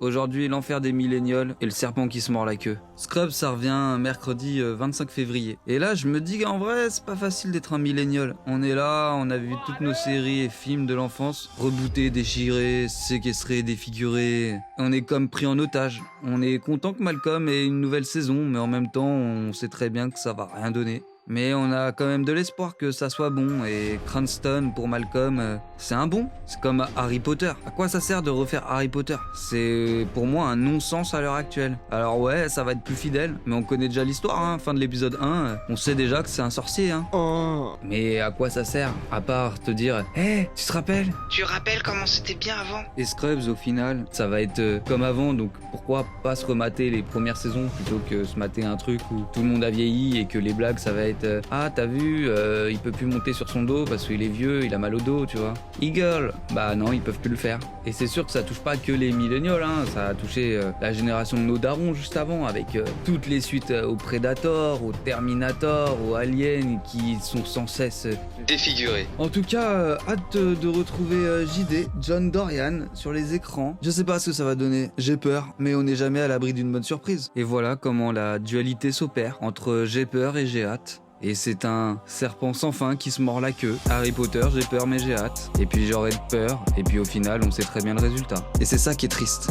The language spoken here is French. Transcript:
Aujourd'hui, l'enfer des millénials et le serpent qui se mord la queue. Scrubs, ça revient mercredi 25 février. Et là, je me dis qu'en vrai, c'est pas facile d'être un millénial. On est là, on a vu toutes nos séries et films de l'enfance, rebootés, déchirés, séquestrés, défigurés. On est comme pris en otage. On est content que Malcolm ait une nouvelle saison, mais en même temps, on sait très bien que ça va rien donner. Mais on a quand même de l'espoir que ça soit bon, et Cranston pour Malcolm, c'est un bon. C'est comme Harry Potter. À quoi ça sert de refaire Harry Potter? C'est pour moi un non-sens à l'heure actuelle. Alors ouais, ça va être plus fidèle, mais on connaît déjà l'histoire, hein. Fin de l'épisode 1, on sait déjà que c'est un sorcier, hein. Mais à quoi ça sert? À part te dire, hé, tu te rappelles? Tu rappelles comment c'était bien avant? Et Scrubs, au final, ça va être comme avant, donc pourquoi pas se remater les premières saisons plutôt que se mater un truc où tout le monde a vieilli et que les blagues ça va être ah t'as vu, il peut plus monter sur son dos parce qu'il est vieux, il a mal au dos, tu vois. Eagle, bah non, ils peuvent plus le faire. Et c'est sûr que ça touche pas que les millénials, hein, ça a touché la génération de nos darons juste avant, avec toutes les suites au Predator, au Terminator, aux Aliens qui sont sans cesse Défiguré. En tout cas, hâte de retrouver JD, John Dorian, sur les écrans. Je sais pas ce que ça va donner, j'ai peur, mais on n'est jamais à l'abri d'une bonne surprise. Et voilà comment la dualité s'opère entre j'ai peur et j'ai hâte. Et c'est un serpent sans fin qui se mord la queue. Harry Potter, j'ai peur mais j'ai hâte. Et puis j'aurai peur, et puis au final, on sait très bien le résultat. Et c'est ça qui est triste.